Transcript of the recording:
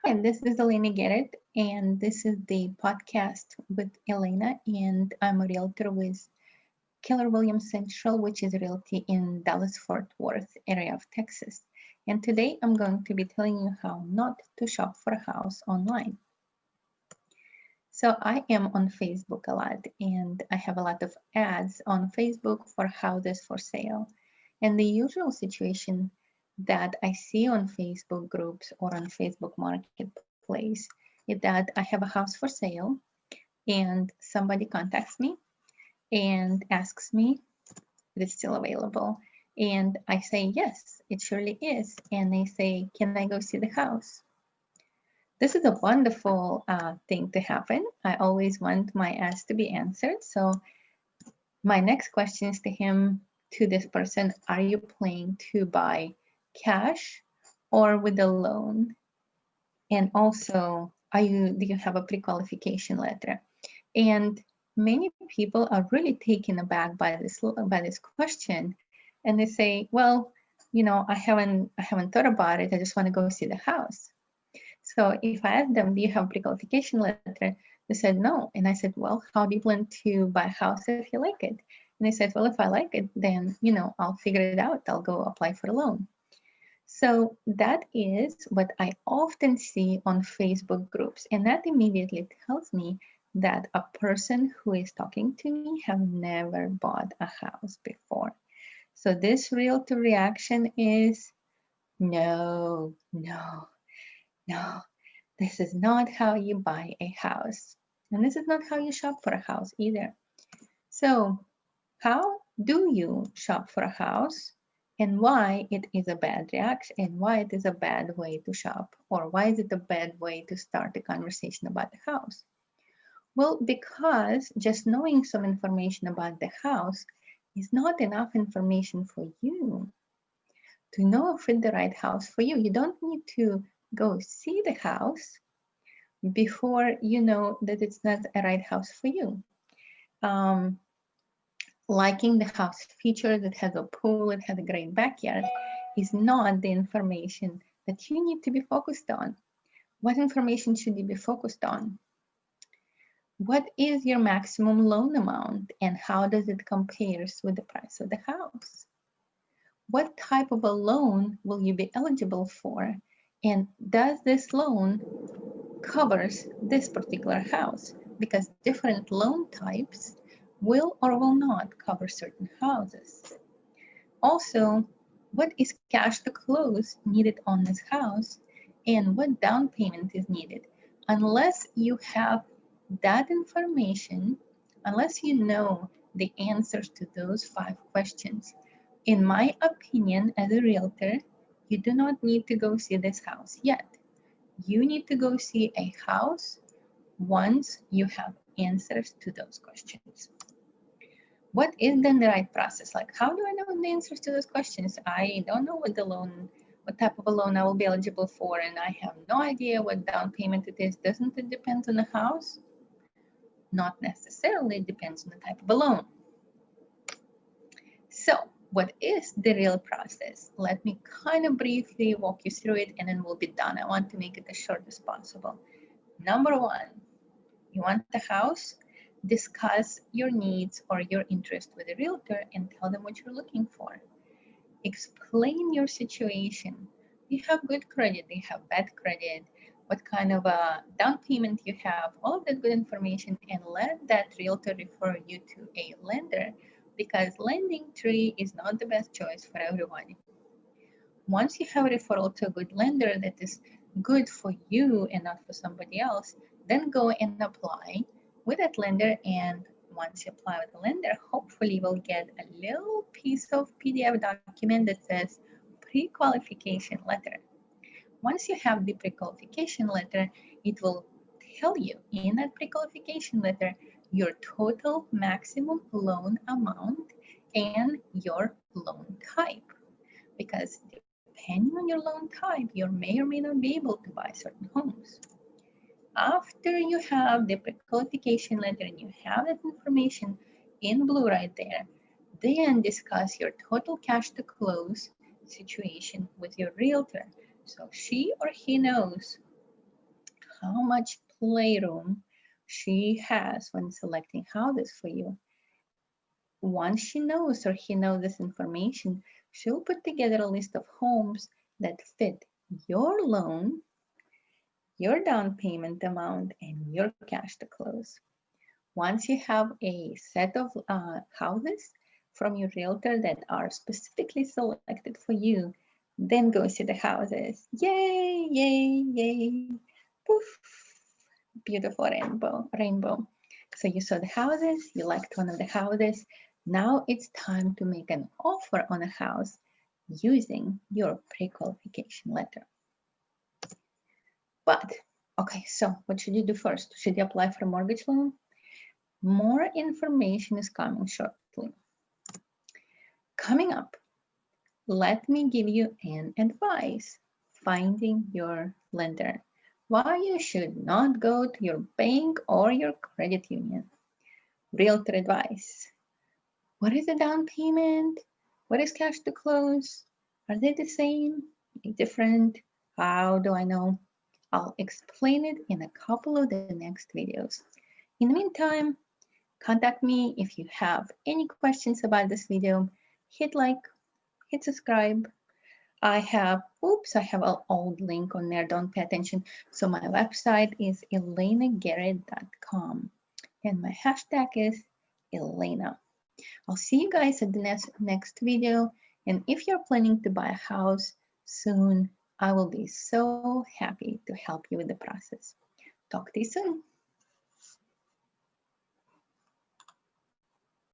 Hi, this is Elena Garrett, and this is the podcast with Elena, and I'm a realtor with Keller Williams Central, which is a realty in Dallas-Fort Worth area of Texas. And today I'm going to be telling you how not to shop for a house online. So I am on Facebook a lot, and I have a lot of ads on Facebook for houses for sale. And the usual situation that I see on Facebook groups or on Facebook Marketplace is that I have a house for sale and somebody contacts me and asks me if it's still available. And I say, yes, it surely is. And they say, can I go see the house? This is a wonderful thing to happen. I always want my ask to be answered. So my next question is to this person, are you planning to buy cash or with a loan? And also, do you have a pre-qualification letter? And many people are really taken aback by this question, and they say, well, I haven't thought about it. I just want to go see the house. So if I asked them, do you have a pre-qualification letter? They said no. And I said, well, how do you plan to buy a house if you like it? And they said, well, if I like it, then, I'll figure it out. I'll go apply for a loan. So that is what I often see on Facebook groups. And that immediately tells me that a person who is talking to me have never bought a house before. So this realtor reaction is no, no, no. This is not how you buy a house. And this is not how you shop for a house either. So how do you shop for a house, and why it is a bad reaction, and why it is a bad way to shop, or why is it a bad way to start a conversation about the house? Well, because just knowing some information about the house is not enough information for you to know if it's the right house for you. You don't need to go see the house before you know that it's not a right house for you. Um, Liking the house feature that has a pool, it has a great backyard, is not the information that you need to be focused on. What information should you be focused on? What is your maximum loan amount and how does it compare with the price of the house? What type of a loan will you be eligible for? And does this loan covers this particular house? Because different loan types will or will not cover certain houses. Also, what is cash to close needed on this house and what down payment is needed? Unless you have that information, unless you know the answers to those 5 questions, in my opinion, as a realtor, you do not need to go see this house yet. You need to go see a house once you have answers to those questions. What is then the right process? Like, how do I know the answers to those questions? I don't know what type of a loan I will be eligible for, and I have no idea what down payment it is. Doesn't it depend on the house? Not necessarily, it depends on the type of a loan. So, what is the real process? Let me kind of briefly walk you through it and then we'll be done. I want to make it as short as possible. Number one, you want the house? Discuss your needs or your interest with a realtor and tell them what you're looking for. Explain your situation. You have good credit, you have bad credit, what kind of a down payment you have, all of that good information, and let that realtor refer you to a lender because lending tree is not the best choice for everyone. Once you have a referral to a good lender that is good for you and not for somebody else, then go and apply with that lender. And once you apply with the lender, hopefully you will get a little piece of PDF document that says pre-qualification letter. Once you have the pre-qualification letter, it will tell you in that pre-qualification letter your total maximum loan amount and your loan type. Because depending on your loan type, you may or may not be able to buy certain homes. After you have the pre-qualification letter and you have that information in blue right there, then discuss your total cash to close situation with your realtor. So she or he knows how much playroom she has when selecting houses for you. Once she knows or he knows this information, she'll put together a list of homes that fit your loan, your down payment amount, and your cash to close. Once you have a set of houses from your realtor that are specifically selected for you, then go see the houses. Yay, yay, yay. Poof. Beautiful rainbow. So you saw the houses, you liked one of the houses. Now it's time to make an offer on a house using your pre-qualification letter. But, okay, so what should you do first? Should you apply for a mortgage loan? More information is coming shortly. Coming up, let me give you an advice, finding your lender. Why you should not go to your bank or your credit union. Realtor advice. What is the down payment? What is cash to close? Are they the same? Different? How do I know? I'll explain it in a couple of the next videos. In the meantime, contact me if you have any questions about this video. Hit like, hit subscribe. I have an old link on there, don't pay attention. So my website is elenagarrett.com and my hashtag is Elena. I'll see you guys at the next video. And if you're planning to buy a house soon, I will be so happy to help you with the process. Talk to you soon.